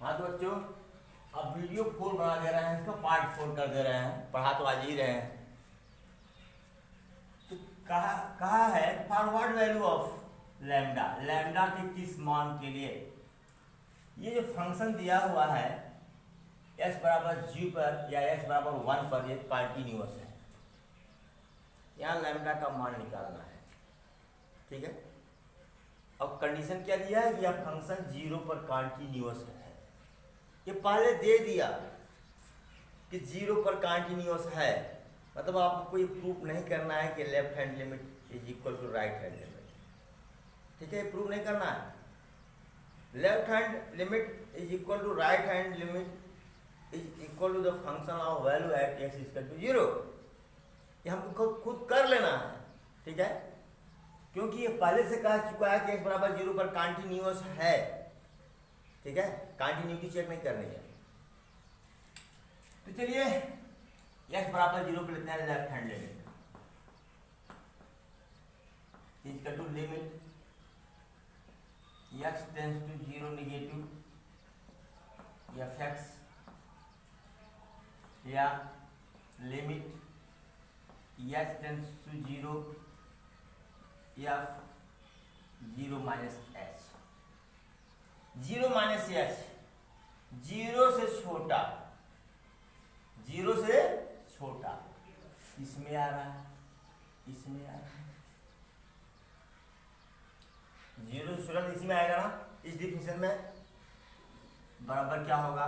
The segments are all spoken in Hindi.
हाँ तो बच्चों, अब वीडियो 4 बना दे रहे हैं, इसका पार्ट 4 कर दे रहे हैं, पढ़ा तो आज ही रहे हैं। तो कहा है forward value of lambda, lambda के किस मान के लिए। ये जो फंक्शन दिया हुआ है x बराबर g पर या x बराबर 1 पर, ये कंटिन्यूअस है। यहाँ लैम्डा का मान निकालना है, ठीक है। अब कंडीशन क्या दिया है कि यह फंक्शन 0 पर कंटिन्यूअस है। ये पहले दे दिया कि 0 पर कंटिन्यूअस है, मतलब आपको कोई प्रूफ नहीं करना है कि left hand limit is equal to right hand limit, ठीक है। प्रूफ नहीं करना है। Left hand limit is equal to right hand limit is equal to the function of value at x equal to 0। ये हमको खुद कर लेना है, ठीक है, क्योंकि ये पहले से कह चुका है कि x बराबर 0 पर कंटिन्यूअस है, ठीक है। कंटिन्यूटी चेक नहीं करनी है। तो चलिए x बराबर 0 पर लेते हैं left hand limit equal to limit x tends to 0 negative fx या limit x tends to 0 f 0 minus h। 0 minus h 0 से छोटा, 0 से छोटा इसमें आ रहा है, इसमें आ रहा है। 0 से छोटा इसमें आएगा ना, इस डिफिनेशन में बराबर क्या होगा,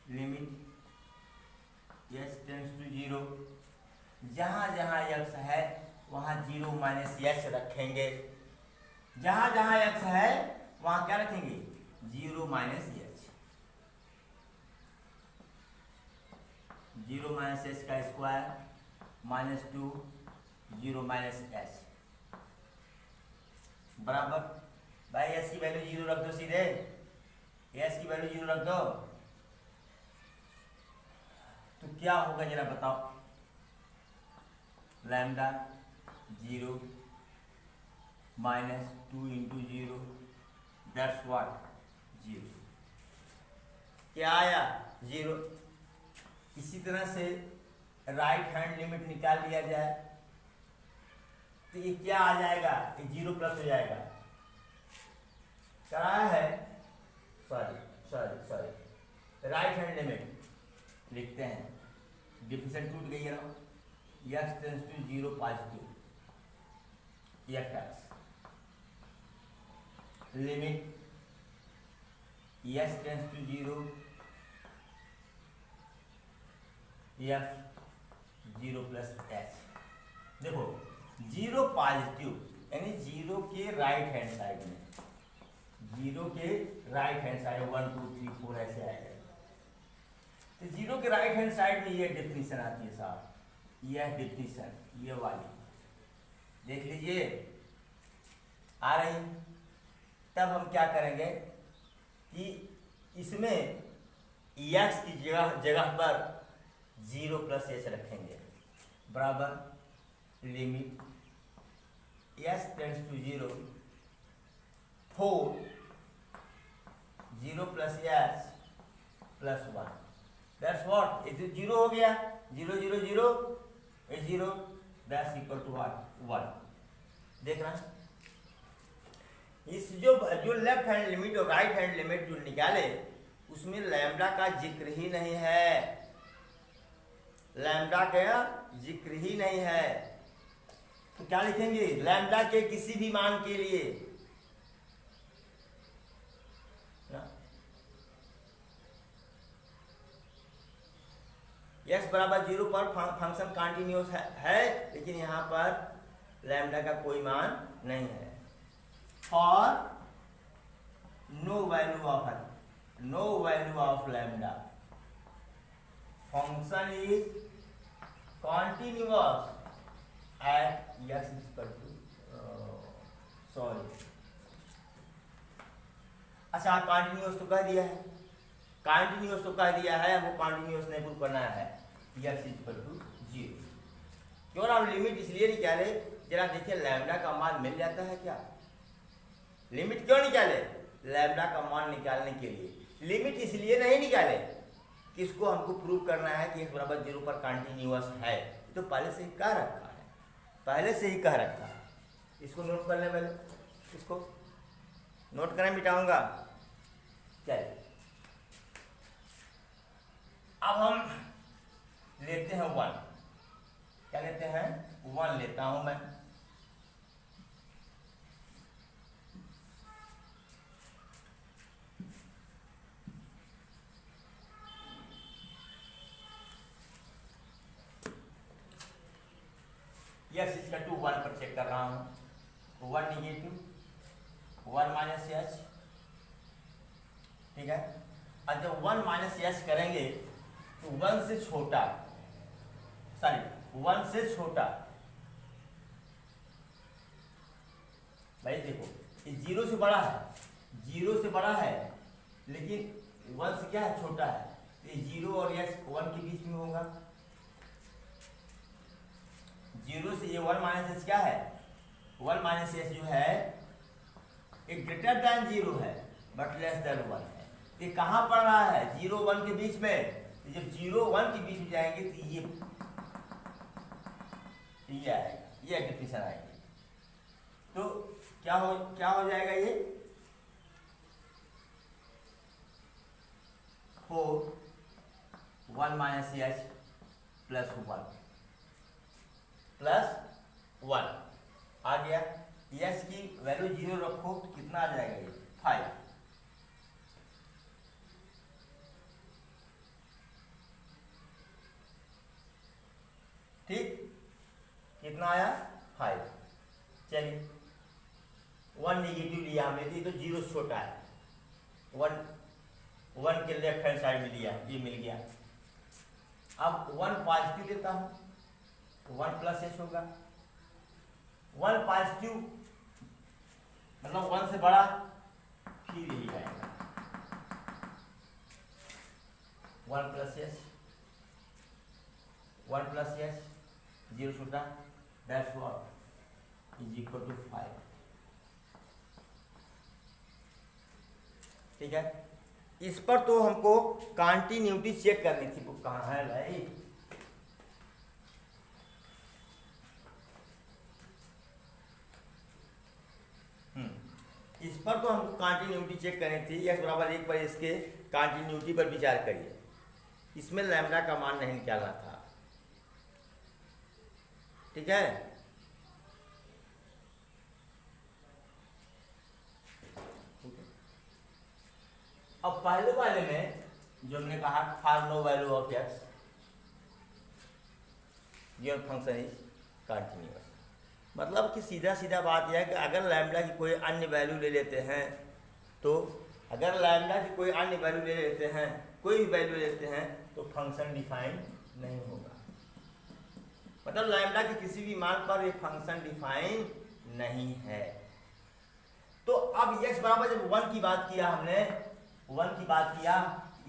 लिमिट h टेंस टू 0, जहां जहां x है वहां 0 माइनस h रखेंगे, जहां जहां x है वहां क्या रखेंगे, 0 माइनस h। 0 माइनस h का स्क्वायर माइनस 2 0 माइनस h बराबर, भाई s की वैल्यू 0 रख दो, सीधे s की वैल्यू 0 रख दो, तो क्या होगा जरा बताओ। Lambda 0 minus 2 into 0 that's what 0। क्या आया 0। इसी तरह से राइट हैंड लिमिट निकाल लिया जाए तो ये क्या आ जाएगा, ये 0 प्लस हो जाएगा। क्या है, सॉरी राइट हैंड लिमिट लिखते हैं, डिफिनेशन टूट गई है ना, x tends to 0 positive fx limit x tends to 0 f 0 plus h। देखो 0 पॉजिटिव यानी 0 के राइट हैंड साइड में, 0 के राइट हैंड साइड 1 2 3 4 ऐसे आएगा। तो 0 के राइट हैंड साइड में ये डेफिनेशन आती है साहब, यह डेफिनेशन ये वाली देख लीजिए आ रही। तब हम क्या करेंगे कि इसमें x की जगह पर 0 प्लस h रखेंगे, बराबर limit s tends to 0 4 0 plus h plus 1 that's what, ये 0 हो गया, 0 0 0 0 दैट्स इक्वल टू व्हाट 1। देखना इस जो लेफ्ट हैंड लिमिट और राइट हैंड लिमिट जो निकाले उसमें लैम्डा का जिक्र ही नहीं है, लैम्डा का जिक्र ही नहीं है। तो क्या लिखेंगे, लैम्डा के किसी भी मान के लिए x बराबर 0 पर फंक्शन कंटिन्यूअस है, लेकिन यहाँ पर लैम्डा का कोई मान नहीं है। For no value of lambda function is continuous at x equal to अच्छा कंटिन्यूअस तो कह दिया है, कंटिन्यूअस तो कह दिया है, हमको कंटिन्यूअस नहीं प्रूव करना है, x इक्वल टू 0। क्यों ना हम लिमिट इसलिए निकाले, जरा देखिए लैम्डा का मान मिल जाता है क्या। लिमिट क्यों निकाले, लैम्डा का मान निकालने के लिए। लिमिट इसलिए नहीं निकाले कि इसको हमको प्रूव करना है कि x बराबर 0 पर कंटिन्यूअस है, तो पहले से ही कह रखा है, पहले से ही कह रखा है। इसको नोट कर लें, पहले इसको नोट करें, मिटाऊंगा। चलिए अब हम लेते हैं 1, क्या लेते हैं 1 लेता हूं मैं। यस इसका 2 1 पर चेक कर रहा हूं, 1 निगेटिव 1 माइनस एच, ठीक है। और जब 1 माइनस एच करेंगे तो 1 से छोटा, सॉरी 1 से छोटा, भाई देखो ये 0 से बड़ा है, 0 से बड़ा है लेकिन 1 से क्या है छोटा है, तो ये 0 और एच 1 के बीच में होगा। 0 से ये 1 माइनस एच क्या है, 1 माइनस एच जो है एक ग्रेटर दैन 0 है बट लेस दैन 1 है। ये कहाँ पड़ रहा है, 0 1 के बीच में। तो जब 0 1 के बीच में जाएंगे तो ये आएगा, ये डिफिनेशन आएगी। तो क्या हो जाएगा ये 4 1 माइनस एच प्लस 1 आ गया। एच की वैल्यू 0 रखो तो कितना आ जाएगा ये 5। ठीक, कितना आया 5। चलिए 1 निगेटिव लिया हमने, तो 0 से छोटा है, 1 के लेफ्ट हैंड साइड में लिया, ये मिल गया। अब 1 पॉजिटिव लेता हूं, 1 प्लस एच होगा। 1 पॉजिटिव मतलब 1 से बड़ा, फिर यही आएगा 1 प्लस एच, 1 प्लस एच 0 छोटा, that's what is equal to 5। ठीक है, इस पर तो हमको कंटिन्यूटी चेक करनी थी, बुक कहाँ है भाई। इस पर तो हमको कंटिन्यूटी चेक करनी थी, x बराबर 1 पर इसके कंटिन्यूटी पर विचार करिए। इसमें लैम्डा का मान नहीं निकालना था, ठीक है। अब पहले वाले में जो हमने कहा for no value of x given function is continuous, मतलब कि सीधा सीधा बात यह है कि अगर लैम्डा की कोई अन्य वैल्यू ले लेते हैं, तो अगर लैम्डा की कोई अन्य वैल्यू ले लेते हैं, कोई भी वैल्यू लेते हैं, तो फंक्शन डिफाइन नहीं होगा। मतलब लैम्डा के किसी भी मान पर ये फंक्शन डिफाइन नहीं है। तो अब x बराबर जब 1 की बात किया हमने, 1 की बात किया,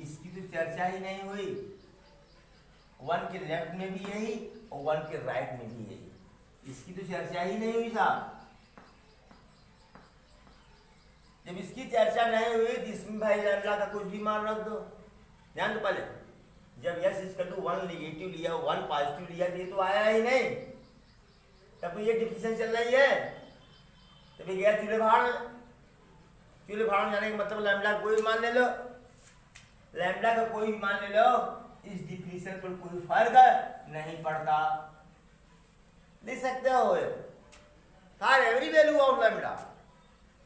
इसकी तो चर्चा ही नहीं हुई। 1 के लेफ्ट में भी यही और 1 के राइट में भी यही, इसकी तो चर्चा ही नहीं हुई साहब। जब इसकी चर्चा नहीं हुई तो इसमें भाई लैम्डा का कुछ भी मान रख दो। ध्यान दो, पहले जब x इक्वल टू 1 नेगेटिव लिया, 1 पॉजिटिव लिया, ये तो आया ही नहीं, तब तो ये डिफिनेशन चल रही है, तब ये गया चूल्हे भाड़ जाने का मतलब लैम्डा का कोई भी मान ले लो, लैम्डा का कोई भी मान ले लो, इस डिफिनेशन पर कोई फर्क नहीं पड़ता। लिख सकते हो for every value of lambda,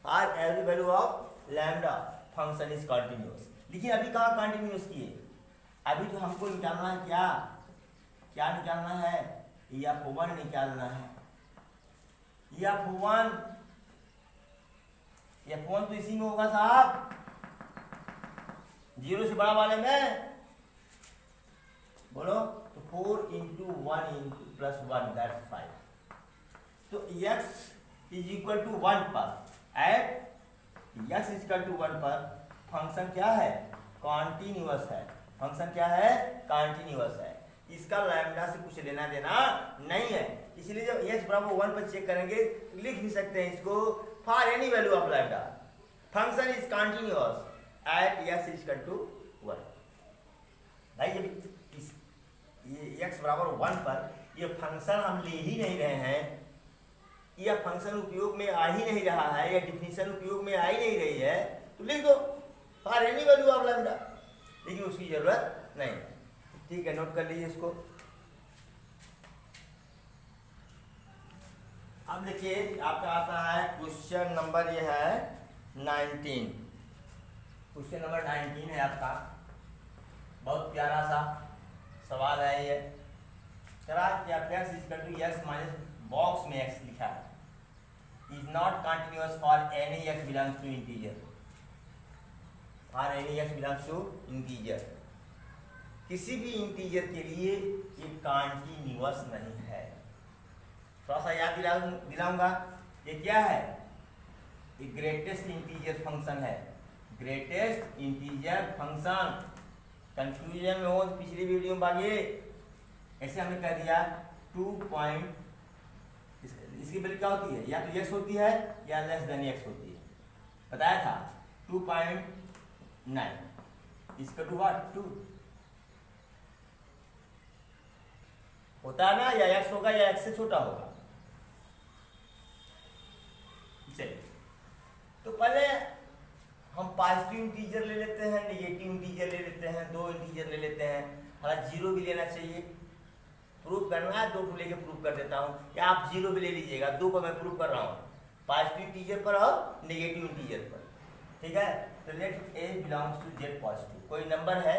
for every value of lambda function is continuous. लेकिन अभी कहाँ कंटिन्यूअस किए, अभी तो हमको निकालना है क्या निकालना है, f1 निकालना है। f1 तो इसी में होगा साहब, 0 से बड़ा वाले में, बोलो तो 4 इंटू 1 इंटू प्लस 1 दैट्स 5। तो x इज इक्वल टू 1 पर, at x is equal to 1 पर फंक्शन क्या है, कॉन्टिन्यूअस है। फंक्शन क्या है, कॉन्टिन्यूअस है। इसका लैम्डा से कुछ लेना देना नहीं है, इसलिए जब x बराबर 1 पर चेक करेंगे तो लिख भी सकते हैं इसको for any value of lambda, function is continuous at x is equal to 1। भाई ये x बराबर 1 पर ये फंक्शन हम ले ही नहीं रहे हैं, यह फंक्शन उपयोग में आ ही नहीं रहा है, यह डिफिनीशन उपयोग में आ ही नहीं रही है, तो लिख दो for any value of lambda, लेकिन उसकी जरूरत नहीं। ठीक है, नोट कर लीजिए इसको। अब देखिए आपका आता है क्वेश्चन नंबर, ये है 19। क्वेश्चन नंबर 19 है आपका, बहुत प्यारा सा सवाल है ये। करा क्या x equal to x minus box में x लिखा है, is not continuous for any x belongs to integer, for any x belongs to integer, किसी भी इंटीजर के लिए ये कंटिन्यूअस नहीं है। थोड़ा सा याद दिलाऊंगा, ये क्या है, ये ग्रेटेस्ट इंटीजर फंक्शन है, ग्रेटेस्ट इंटीजर फंक्शन। कंफ्यूजन में हो पिछली वीडियो में भागिए, ऐसे हमने कह दिया 2 पॉइंट, इसकी वैल्यू क्या होती है, या तो x होती है या लेस देन x होती है, बताया था 2.9 इसका 2 होता है ना, या x होगा या x से छोटा होगा। चलिए, तो पहले हम पॉजिटिव इंटीजर ले लेते हैं, नेगेटिव इंटीजर ले लेते हैं, दो इंटीजर ले लेते हैं, हालांकि जीरो भी लेना चाहिए। प्रूफ करना है 2 को लेके प्रूफ कर देता हूँ, या आप जीरो भी ले लीजिएगा, 2 को मैं प्रूफ कर रहा हूँ, पॉजिटिव इंटीजर पर और नेगेटिव इंटीजर पर। ठीक है, तो let a belongs to z positive, कोई नंबर है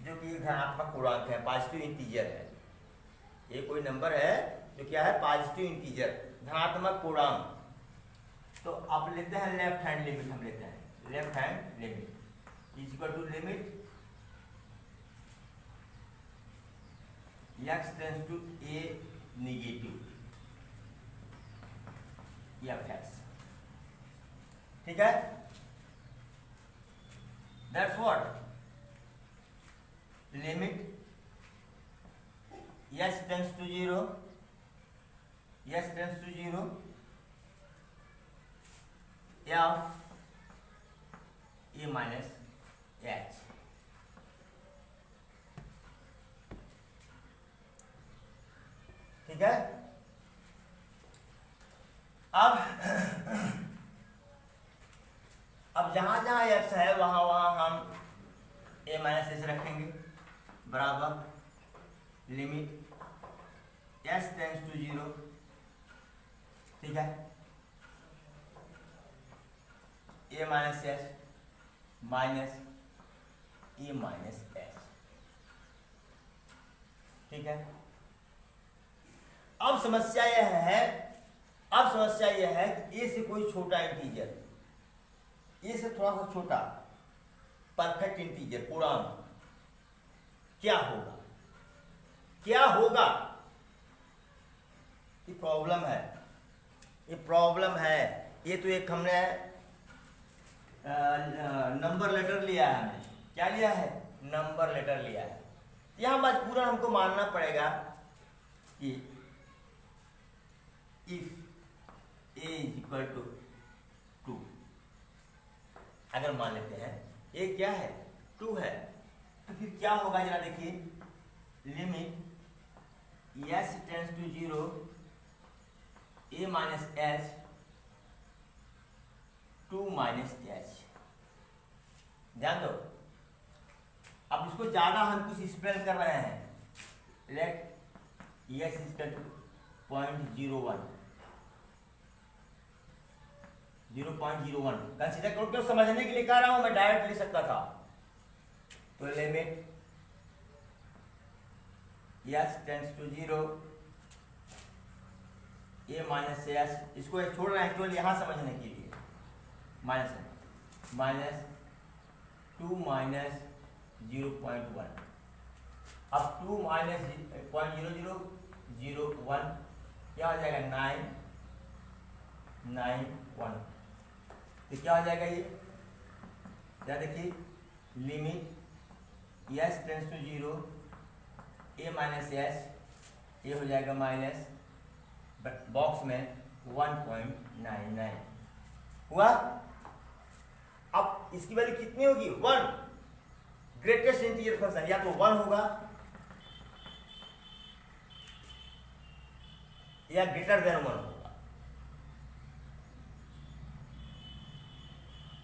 जो कि धनात्मक पूर्णांक है, पॉजिटिव इंटीजर है, ये कोई नंबर है जो क्या है, पॉजिटिव इंटीजर, धनात्मक पूर्णांक। तो आप लेते हैं लेफ्ट हैंड लिमिट, हम लेते हैं left hand limit is equal to limit x tends to a negative f(x). ठीक है, that's what limit x tends to 0, x tends to 0 f a minus h। ठीक है, अब जहां जहां x है वहां वहां हम a माइनस एच रखेंगे, बराबर लिमिट s टेंड्स टू 0। ठीक है, a minus H minus A minus H. ठीक है, अब समस्या यह है कि ए से कोई छोटा इंटीजर, ए से थोड़ा सा छोटा परफेक्ट इंटीजर पूर्णांक क्या होगा, ये प्रॉब्लम है। ये तो एक हमने नंबर लेटर लिया है, हमने क्या लिया है, नंबर लेटर लिया है। यहां मजबूरन हमको मानना पड़ेगा कि if a is equal to 2, अगर मान लेते हैं a क्या है, 2 है, तो फिर क्या होगा जरा देखिए, limit s tends to 0 a minus h 2 minus h। ध्यान दो, अब इसको ज्यादा हम कुछ स्पेल कर रहे हैं, let s equal to 0.01 consider करो, क्यों समझने के लिए कह रहा हूं, मैं डायरेक्ट ले सकता था। तो limit s tends to 0 a minus h, इसको छोड़ रहे हैं केवल यहां समझने के लिए, माइनस 2 माइनस 0.1। अब 2 माइनस 0.0001 क्या हो जाएगा, 991। तो क्या हो जाएगा ये, क्या देखिए, limit s tends to 0 a minus h, ये हो जाएगा माइनस बॉक्स में 1.99 हुआ। अब इसकी वैल्यू कितनी होगी 1। ग्रेटेस्ट इंटीजर फंक्शन या तो 1 होगा या ग्रेटर देन 1 होगा,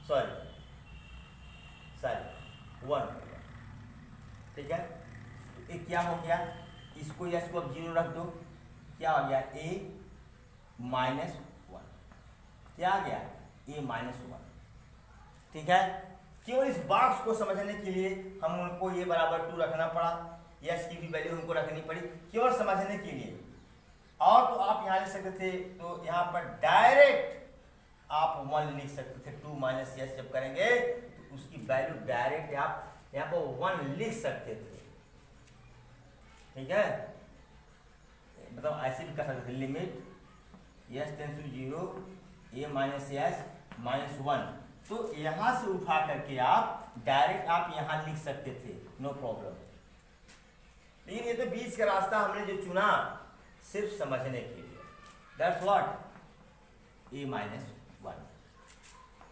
सॉरी 1 होगा। ठीक है, तो ये क्या हो गया, इसको या इसको अब 0 रख दो, क्या हो गया a -1, क्या आ गया a -1। ठीक है, केवल इस बॉक्स को समझने के लिए हम उनको ये बराबर 2 रखना पड़ा, यस की भी वैल्यू हमको रखनी पड़ी केवल समझने के लिए। और तो आप यहाँ लिख सकते थे, तो यहाँ पर डायरेक्ट आप 1 लिख सकते थे, 2 माइनस यस जब करेंगे तो उसकी वैल्यू डायरेक्ट आप यहाँ पर 1 लिख सकते थे। ठीक है, मतलब ऐसे भी कर सकते थे, limit s tends to 0 a minus s -1, तो यहाँ से उठा करके आप डायरेक्ट आप यहाँ लिख सकते थे, नो प्रॉब्लम। लेकिन ये तो बीच का रास्ता हमने जो चुना सिर्फ समझने के लिए, दैट्स व्हाट a -1।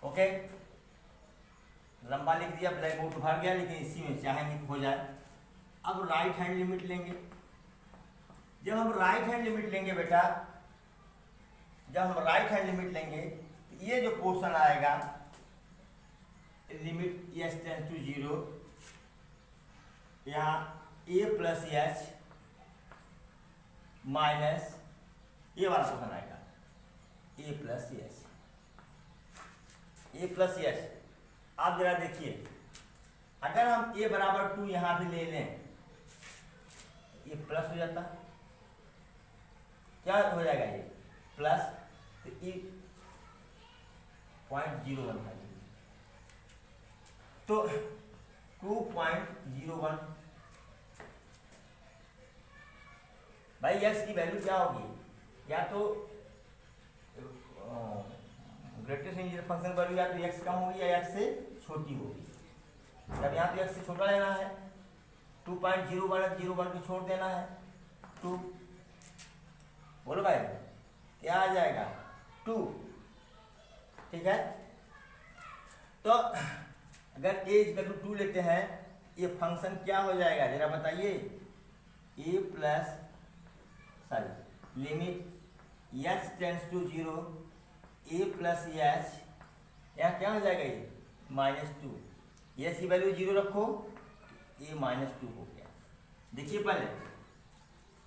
ओके, लंबा लिख दिया, ब्लैक बोर्ड भर गया, लेकिन इसी में चाहेंगे हो जाए। अब राइट हैंड लिमिट लेंगे। जब हम राइट हैंड लिमिट लेंगे बेटा, जब हम राइट हैंड लिमिट लेंगे तो ये जो पोर्शन आएगा लिमिट एस टेंस टू 0, यहाँ a प्लस एच माइनस ये वाला पोर्शन आएगा a plus H, a plus H. आप जरा देखिए, अगर हम a बराबर 2 यहां भी ले लें, ये प्लस हो जाता, क्या हो जाएगा ये प्लस, तो ये 0.01 था, तो 2.01। भाई x की वैल्यू क्या होगी, या तो ग्रेटेस्ट इंटीजर फंक्शन वैल्यू या तो x कम होगी या x से छोटी होगी। जब यहाँ पे x से छोटा लेना है, 2.01 को छोड़ देना है 2, बोलो भाई क्या आ जाएगा 2। ठीक है, तो अगर a इक्वल टू 2 लेते हैं, ये फंक्शन क्या हो जाएगा जरा बताइए, a plus sorry limit h tends to 0 a plus h, यहाँ क्या हो जाएगा ये -2, एच की वैल्यू 0 रखो, a -2 हो गया। देखिए पहले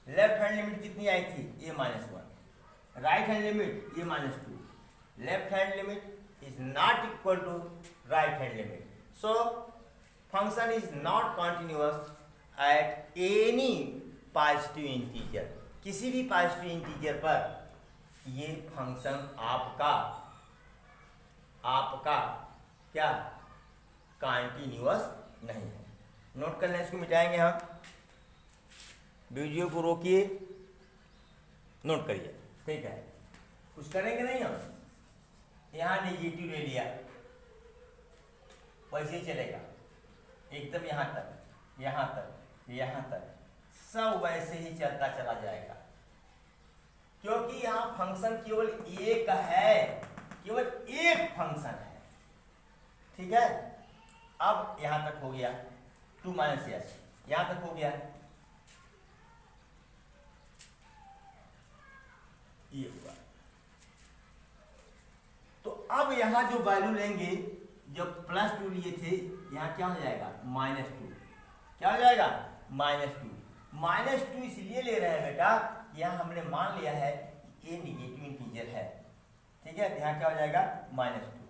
लेफ्ट हैंड लिमिट कितनी आई थी a -1, right hand limit a -2, left hand limit is not equal to right hand limit, so function is not continuous at any positive integer। किसी भी पॉजिटिव इंटीजर पर ये फंक्शन आपका क्या कंटिन्यूअस नहीं है। नोट कर लें, इसको मिटाएंगे हम, वीडियो को रोकिए, नोट करिए। ठीक है, कुछ करेंगे नहीं हम, यहाँ नेगेटिव ले लिया, वैसे ही चलेगा एकदम यहाँ तक यहाँ तक यहाँ तक, सब वैसे ही चलता चला जाएगा, क्योंकि यहाँ फंक्शन केवल एक है, केवल एक फंक्शन है। ठीक है, अब यहाँ तक हो गया 2 माइनस एच, यहाँ तक हो गया ये हुआ। तो अब यहाँ जो वैल्यू लेंगे, जब +2 लिए थे, यहाँ क्या हो जाएगा -2, क्या हो जाएगा -2 इसलिए ले रहे हैं बेटा, यहाँ हमने मान लिया है कि a निगेटिव इंटीजर है। ठीक है, यहाँ क्या हो जाएगा -2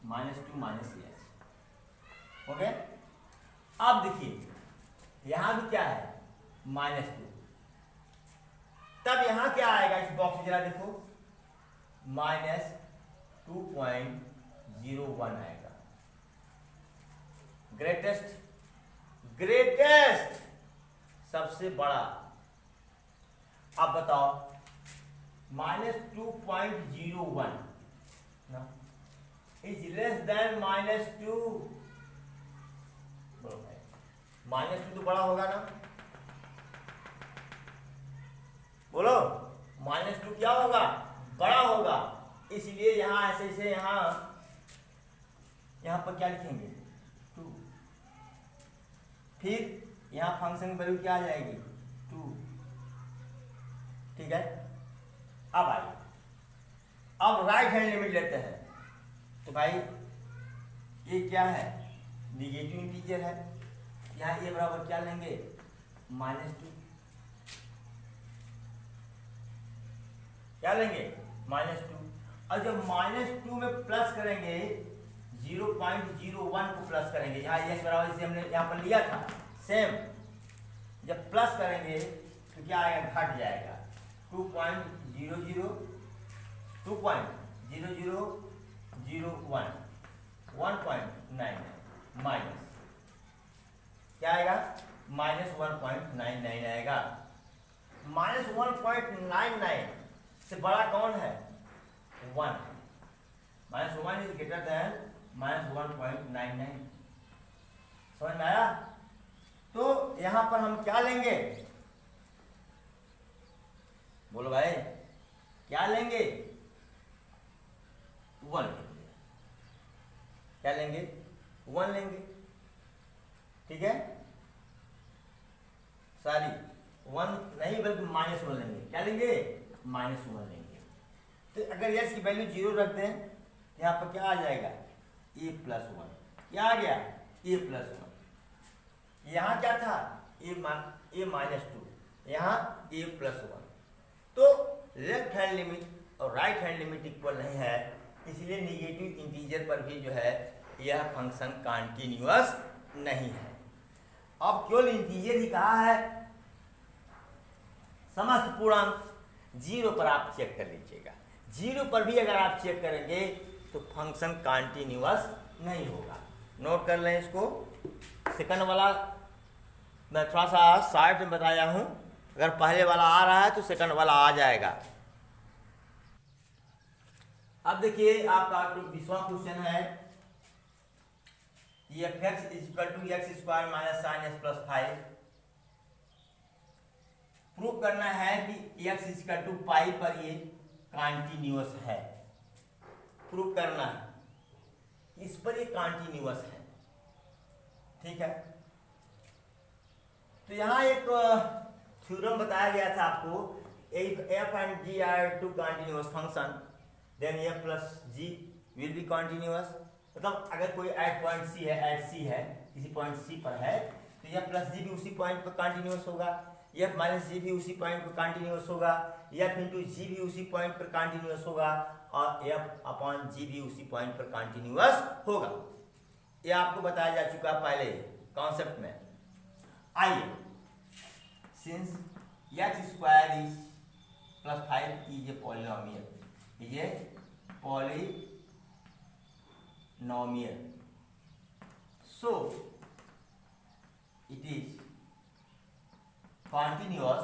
माइनस एच। ओके, अब देखिए यहाँ भी क्या है -2, तब यहाँ क्या आएगा, इस बॉक्स में जरा देखो -2.01 आएगा। ग्रेटेस्ट सबसे बड़ा। अब बताओ -2.01 ना इज लेस देन -2, -2 तो बड़ा होगा ना, बोलो -2 क्या होगा, बड़ा होगा। इसलिए यहाँ ऐसे यहाँ पर क्या लिखेंगे 2, फिर यहाँ फंक्शन वैल्यू क्या आ जाएगी 2, ठीक है। अब आइए, अब राइट हैंड लिमिट लेते हैं, तो भाई ये क्या है निगेटिव इंटीजर है, यहाँ ए बराबर क्या लेंगे -2, क्या लेंगे -2, और जब -2 में प्लस करेंगे 0.01 को प्लस करेंगे, यहाँ एस बराबर जैसे हमने यहाँ पर लिया था सेम, जब प्लस करेंगे तो क्या आएगा घट जाएगा 2.0001 1.99 माइनस क्या आएगा -1.99 आएगा। -1.99 से बड़ा कौन है 1, -1 इज ग्रेटर देन -1.99, समझ में आया। तो यहां पर हम क्या लेंगे, बोलो भाई क्या लेंगे 1 लेंगे, क्या लेंगे 1 लेंगे, ठीक है। सॉरी 1 नहीं बल्कि -1 लेंगे, क्या लेंगे -1 लेंगे। तो अगर यस की वैल्यू 0 रख दें तो यहाँ पर क्या आ जाएगा a+1, क्या आ गया a+1, यहाँ क्या था a-2, यहाँ a+1। तो लेफ्ट हैंड लिमिट और राइट हैंड लिमिट इक्वल नहीं है, इसलिए निगेटिव इंटीजर पर भी जो है यह फंक्शन कॉन्टिन्यूअस नहीं है। अब केवल इंटीजर ही कहा है, समस्त पूर्णांक 0 पर आप चेक कर लीजिएगा, 0 पर भी अगर आप चेक करेंगे तो फंक्शन कॉन्टिन्यूअस नहीं होगा। नोट कर लें इसको, सेकंड वाला मैं थोड़ा सा शार्ट में बताया हूं, अगर पहले वाला आ रहा है तो सेकंड वाला आ जाएगा। अब देखिए आपका 20वां क्वेश्चन है, f(x) = x² - sin x + 5। Prove करना है कि x = पाई पर ये कॉन्टिन्यूअस है, प्रूव करना है इस पर ये कॉन्टिन्यूअस है, ठीक है। तो यहाँ एक थ्योरम बताया गया था आपको, f and g are two continuous function, then f plus g will be continuous। मतलब अगर कोई एट पॉइंट c है किसी पॉइंट c पर है तो f प्लस जी भी उसी पॉइंट पर कंटिन्यूअस होगा, f माइनस जी भी उसी पॉइंट पर कंटिन्यूअस होगा, f इंटू जी भी उसी पॉइंट पर कंटिन्यूअस होगा, और f अपॉन जी भी उसी पॉइंट पर कंटिन्यूअस होगा। ये आपको बताया जा चुका पहले कॉन्सेप्ट में। आइए, since x² is +5 is a polynomial, is a polynomial, so it is continuous।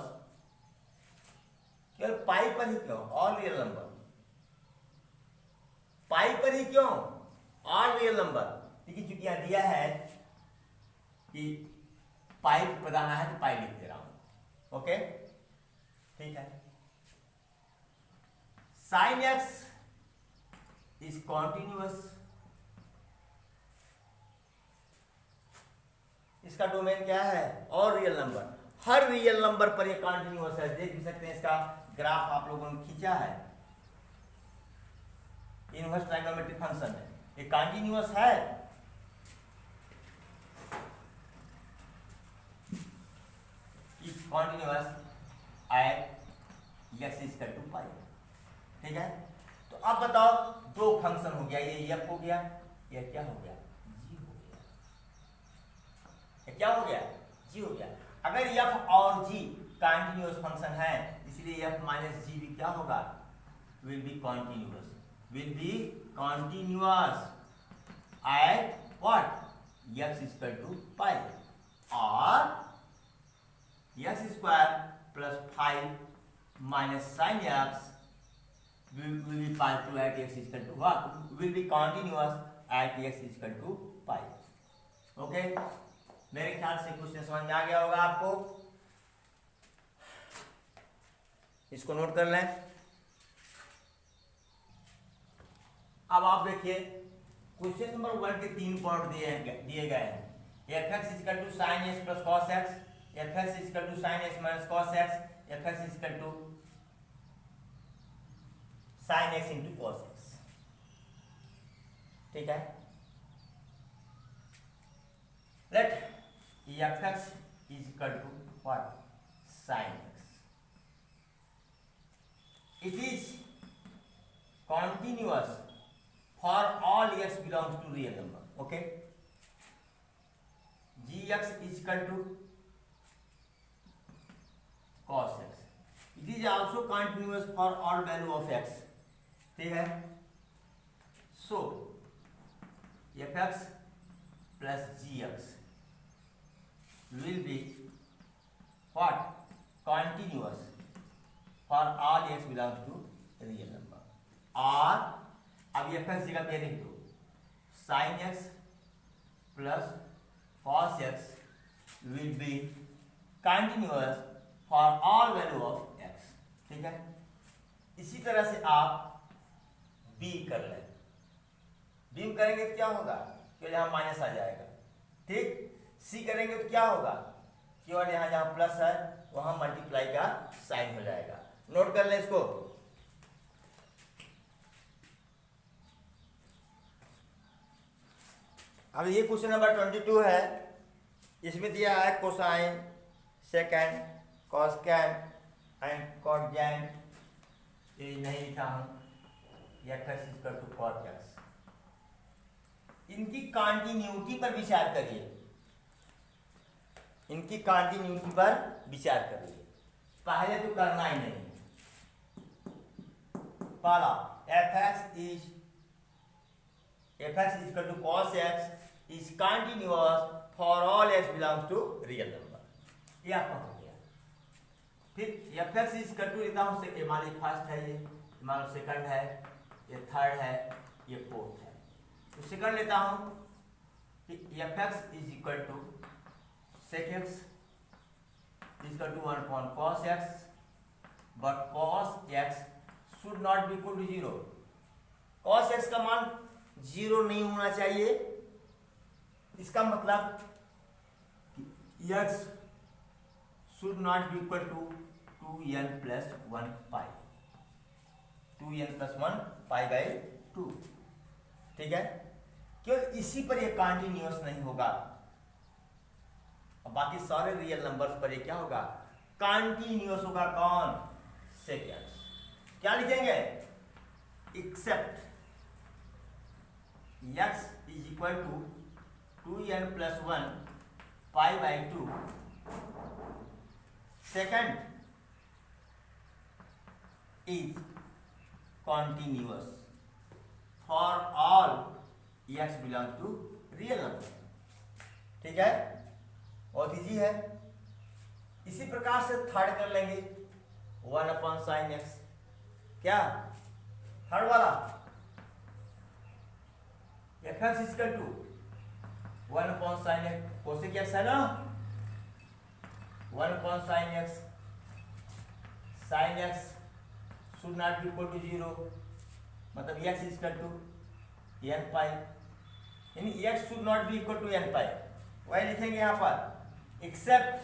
केवल पाई पर ही क्यों, ऑल रियल नंबर, पाई पर ही क्यों ऑल रियल नंबर, क्योंकि चूंकि यहां दिया है कि पाई बताना है तो पाई लिख दे रहा हूं, ओके ठीक है। sin x is continuous, इसका डोमेन क्या है और रियल नंबर, हर रियल नंबर पर ये कंटिन्यूअस है। देख भी सकते हैं, इसका ग्राफ आप लोगों ने खींचा है, इनवर्स ट्रायगोनोमेट्रिक फंक्शन है, ये कंटिन्यूअस है। कंटिन्यूअस एट x = पाई, ठीक है। तो अब बताओ, दो फंक्शन हो गया, ये f हो गया, ये क्या हो गया g हो गया, ये क्या हो गया g हो गया। अगर f और g कंटिन्यूअस फंक्शन है, इसलिए f माइनस g भी क्या होगा, will be continuous, will be continuous at what x = पाई, और x² + 5 minus sin x will be equal to at x = what, will be continuous at x = pi. Okay, मेरे ख्याल से क्वेश्चन समझ में आ गया होगा आपको, इसको नोट कर लें। अब आप देखिए क्वेश्चन नंबर 1 के 3 पॉइंट दिए गए हैं। fx equal to sin s plus cos x, fx equal to sin s minus cos x, fx equal to sin x into cos x। ठीक है, let fx is equal to what? Sin x. It is continuous for all x belongs to real number. Okay. Gx is equal to cos x. It is also continuous for all value of x. ठीक है, so fx plus gx will be what? Continuous for all x belongs to real number. और अब fx जगह पे लिख दो sin x plus cos x will be continuous for all value of x. ठीक है, इसी तरह से आप b कर लें। b करेंगे तो क्या होगा? केवल यहाँ माइनस आ जाएगा। ठीक, c करेंगे तो क्या होगा? केवल यहाँ जहाँ प्लस है वहां मल्टीप्लाई का साइन हो जाएगा। नोट कर ले इसको। अब ये क्वेश्चन नंबर 22 है। इसमें दिया है cosine, second, cosecant and cotangent. ये नहीं लिखा हूं, fx equal to cot x। इनकी कॉन्टिन्यूटी पर विचार करिए, इनकी कॉन्टिन्यूटी पर विचार करिए। पहले तो करना ही नहीं। पहला fx equal to cos x is continuous for all x belongs to real number. ये आपका हो गया। फिर fx इक्वल टू लेता हूं, से मान लो फर्स्ट है, ये मान लो सेकंड है, ये थर्ड है, ये फोर्थ है। तो सेकंड लेता हूं कि fx is equal to sec x equal to 1 upon cos x, but cos x should not be equal to 0। cos x का मान 0 नहीं होना चाहिए। इसका मतलब x should not be equal to 2n plus 1 pi, 2n plus 1 pi by 2। ठीक है, केवल इसी पर ये कंटिन्यूअस नहीं होगा, बाकी सारे रियल नंबर्स पर ये क्या होगा? कंटिन्यूअस होगा। कौन? sec x। क्या लिखेंगे? Except x is equal to 2n plus 1 pi by 2। Second is continuous for all x belong to real number. ठीक है, बहुत इजी है। इसी प्रकार से थर्ड कर लेंगे 1 अपॉन साइन एक्स। क्या थर्ड वाला? fx equal to 1 upon sine x, cosec x है ना, 1 upon sine x. Sine x should not be equal to 0, मतलब x equal to n pi, यानी x should not be equal to n pi. वही लिखेंगे यहां पर, एक्सेप्ट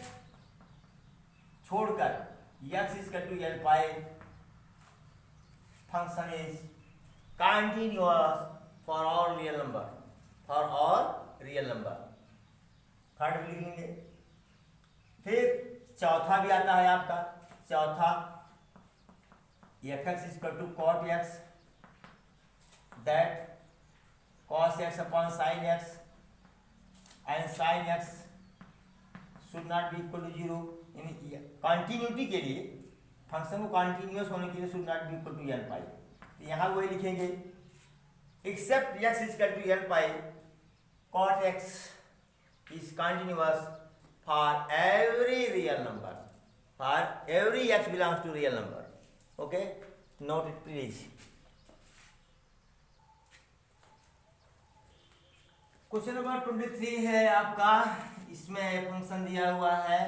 छोड़कर x equal to n pi, function is continuous for all real number, for all real number. Third भी लिखेंगे। फिर चौथा भी आता है आपका, चौथा fx equal to cot x, that cos x upon sin x and sin x should not be equal to 0। यानी कंटिन्यूटी के लिए, फंक्शन को कंटिन्यूअस होने के लिए should not be equal to n pi. तो यहां वही लिखेंगे, except x equal to n pi, cot x is continuous for every real number, for every x belongs to real number. Okay, note it please. Question number 23 है आपका। इसमें फंक्शन दिया हुआ है,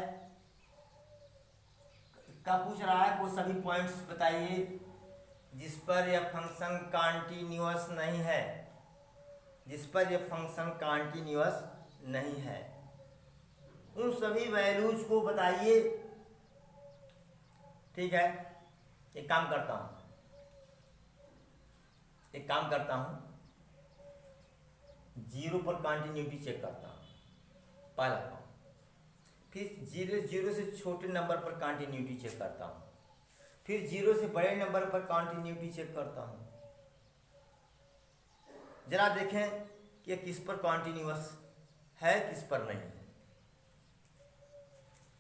का पूछ रहा है वो सभी पॉइंट्स बताइए। जिस पर यह फंक्शन कॉन्टिन्यूअस नहीं है, जिस पर यह फंक्शन कॉन्टिन्यूअस नहीं है, उन सभी वैल्यूज को बताइए। ठीक है, एक काम करता हूं, जीरो पर कॉन्टिन्यूटी चेक करता हूं, पहला काम। फिर जीरो से छोटे नंबर पर कॉन्टिन्यूटी चेक करता हूं, फिर जीरो से बड़े नंबर पर कॉन्टिन्यूटी चेक करता हूं। जरा देखें कि ये किस पर कॉन्टिन्यूअस है, किस पर नहीं है।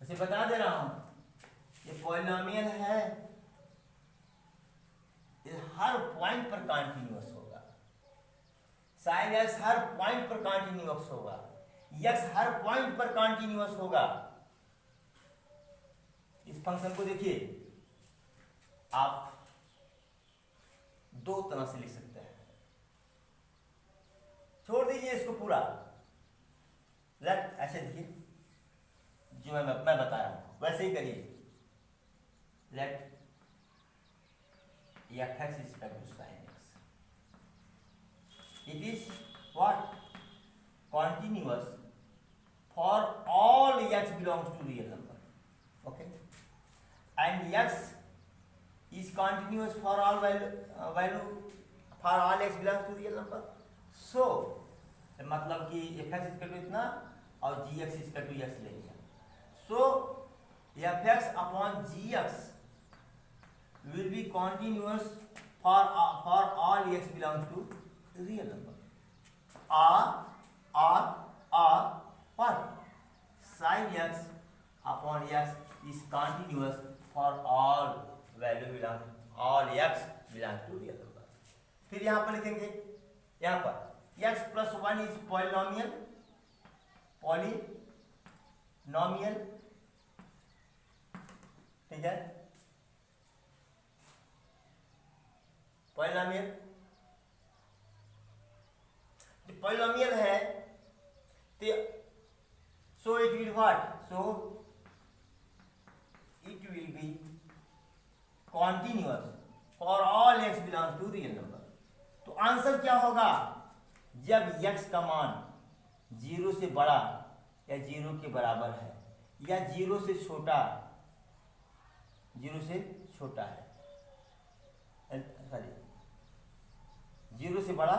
ऐसे बता दे रहा हूं, ये पॉलिनोमियल है, ये हर पॉइंट पर कॉन्टिन्यूअस होगा। साइन एक्स हर पॉइंट पर कॉन्टिन्यूअस होगा, एक्स हर पॉइंट पर कॉन्टिन्यूअस होगा। इस फंक्शन को देखिए, आप दो तरह से लिख सकते हैं। छोड़ दीजिए इसको पूरा, ऐसे देखिए, जो मैं बता रहा हूं वैसे ही करिए। Let fx is equal to sin x. It is what? Continuous for all x belongs to real number. Okay? And x is continuous for all value for all x belongs to real number. So मतलब कि fx is equal to इतना और gx is equal to x ले लिया। So fx upon gx will be continuous for all x belongs to real number. What? Sin x upon x is continuous for all x belongs to real number. फिर यहाँ पर लिखेंगे, यहाँ पर x plus 1 is polynomial, ठीक है, पॉलिनोमियल है, so it will what? So it will be continuous for all x belongs to real number. तो आंसर क्या होगा? जब x का मान 0 से बड़ा या 0 के बराबर है या 0 से छोटा है, सॉरी 0 से बड़ा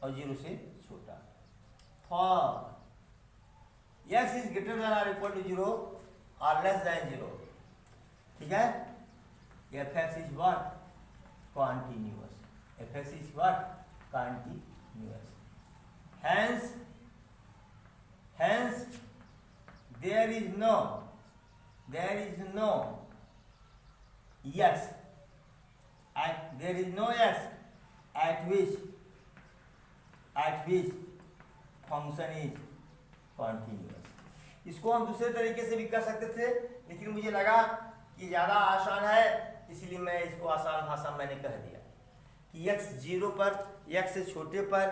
और 0 से छोटा। For x is greater than और इक्वल टू 0 और लेस देन 0, ठीक है, fx is what? Continuous. fx is what? Continuous. hence there is no x at which function is continuous. इसको हम दूसरे तरीके से भी कर सकते थे, लेकिन मुझे लगा कि ज़्यादा आसान है, इसलिए मैं इसको आसान भाषा मैंने कह दिया कि x 0 पर, x से छोटे पर,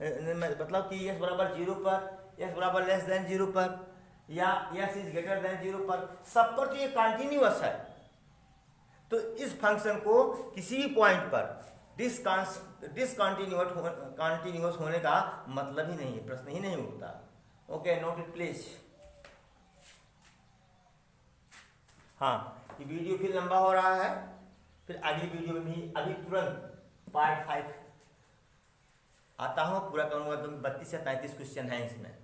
मतलब कि x बराबर 0 पर, x बराबर लेस देन 0 पर या x इज ग्रेटर देन 0 पर, सब पर तो ये कंटिन्यूअस है। तो इस फंक्शन को किसी भी पॉइंट पर डिसकंटिन्यूअस होने का मतलब ही नहीं है, प्रश्न ही नहीं उठता। Okay, note it please. हाँ, ये वीडियो फिर लंबा हो रहा है, फिर अगली वीडियो में भी अभी तुरंत पार्ट 5 आता हूँ, पूरा करूँगा। तो 32 से 33 क्वेश्चन है इसमें।